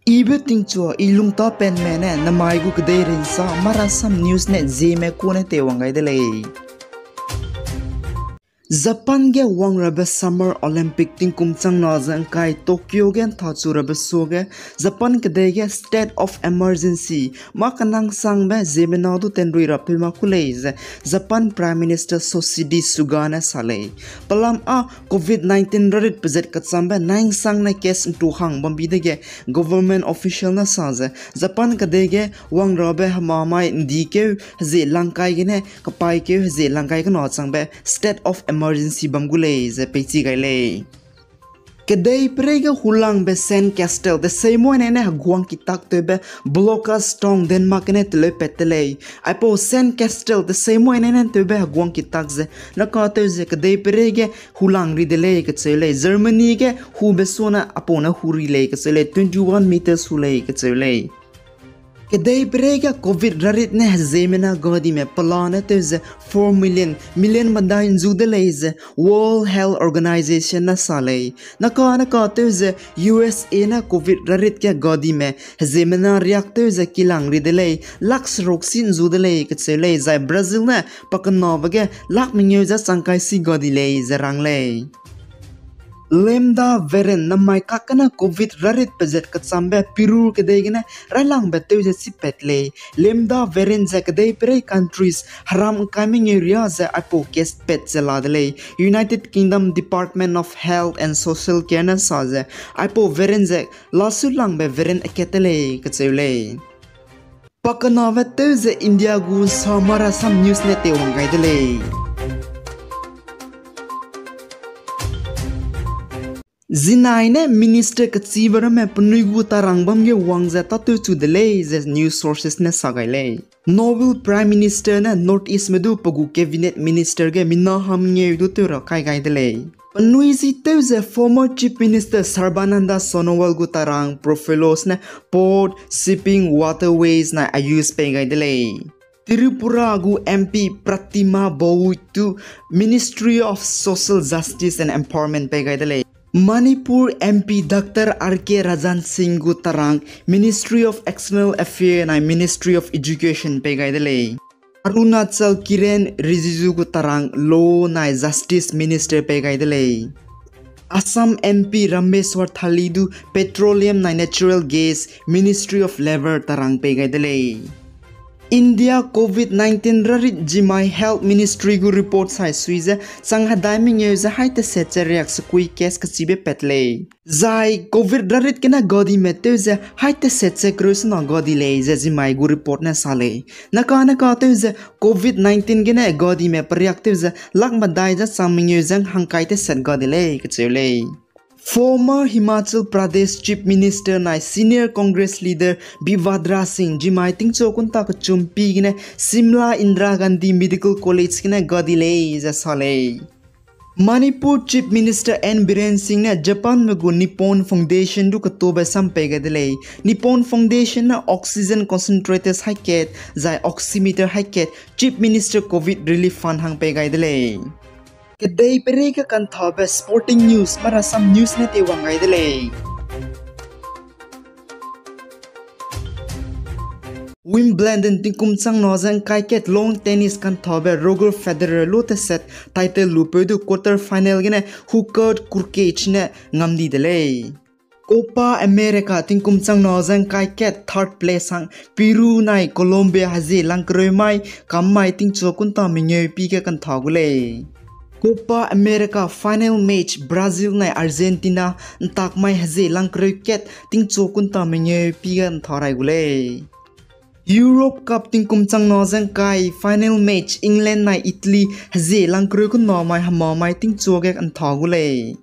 Ibe ting chua ilung ta pen mene na mai gu kdei rin sa mara sam news net Zeme kone te wangai de lei. Japan ge wang rabe Summer Olympic ting kumchang na jang kai Tokyo gen tha chu rabe so ge Japan kdei ge state of emergency ma kanang sang be Zeme na du ten rui rapil ma khulei je Japan Prime Minister Yoshihide Suga na sale palam a COVID-19 rarit pezet katsam be nang sang na case tu hang bombi de ge government official na sa je Japan kdei ge wang rabe ma mai ndi ke je langkai ge ne kapai ke je langkai ge no chang be state of emergency bamgulei ze pechi gailei kedai prega hulang be Sandcastle the same one ne guang kitak te be Blokhus tong Denmark ne tele petelei aipo Sandcastle the same one ne te be guang kitak ze na ka te ze kedai prega hulang ri delei ke chele Germany ge hu be sona apona huri lei ke chele 21 meters hulei ke chele kedai prega covid rarit ne Zeme na godi me palana te ze 4 million madain judelei ze World Health Organization na salei na ka te ze USA na covid rarit ke godi me Zeme na reactor ze kilang ridelei lax roxin judelei ke chele zai Brazil na pakanova ge lak mingyo za sangkai si godi lei ze ranglei lemda veren na mai kakana covid rarit pezet katsambe pirur kedegina ralang betu je sipetle lemda veren za kedai pre countries haram coming area za apo case pet zeladle United Kingdom Department of Health and Social Care na sa za apo veren za lasulang be veren eketele ketsele pakana vetu ze India gu samara sam news net te wangai dele Zinaine minister katsibara me panuigu tarangbam ge wangza tatu chu delay as news sources ne sagaile Nobel Prime Minister na North East medu pagu cabinet minister ge minna hamnge du te ra kai gai delay panuisi te ze former chief minister Sarbananda Sonowal gu tarang profilos na port shipping waterways na ayus pe gai delay Tripura gu MP Pratima Bowutu Ministry of Social Justice and Empowerment pe gai delay Manipur MP Dr. R.K. Rajan Singh gu tarang Ministry of External Affairs and Ministry of Education pe gai dele Arunachal Kiren Rijiju gu tarang Law na Justice Minister pe gai dele Assam MP Rameswar Thalidu Petroleum na Natural Gas Ministry of Labor tarang pe gai dele India COVID-19 rarit Jimai Health Ministry gu report sai suiza sangha daiming ye haite setche react sakui case kachibe petle zai COVID rarit kena godi mete ze haite setche krus na godi le ze Jimai gu report na sale nakana ka te ze COVID-19 gena godi me reactive ze lakma dai za saming ye jang hangkai te set godi le kachele Former Himachal Pradesh Chief Minister na Senior Congress Leader Bivadra Singh Jimai ting chokun ta chumpi gine Simla Indira Gandhi Medical College gine gadile za sale Manipur Chief Minister N Biren Singh na Japan me gu Nippon Foundation du katoba sampe gadile Nippon Foundation na oxygen concentrators haiket zai oximeter haiket Chief Minister COVID Relief Fund hang pe gadile Kedai perega kan thobe sporting news mara sam news ne te wangai dele Wimbledon tingkum chang nozang kaiket long tennis kan thobe Roger Federer lote set title lupedu quarter final gene hooker kurkech ne ngamdi dele Copa America tingkum chang nozang kaiket third place hang Peru nai Colombia haji langkroi mai kammai ting chokun ta mingye pi ke kan thagule Copa America final match Brazil na Argentina ntak mai haje lang cricket ting chokun ta menge pigan thorai gule Europe Cup ting kumchang no jang kai final match England na Italy haje lang cricket no mai hama mai ting choge an thagule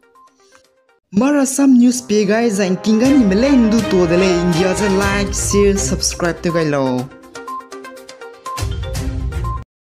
Mara some news pe guys and kingani mele indu to dele India like share subscribe to gailo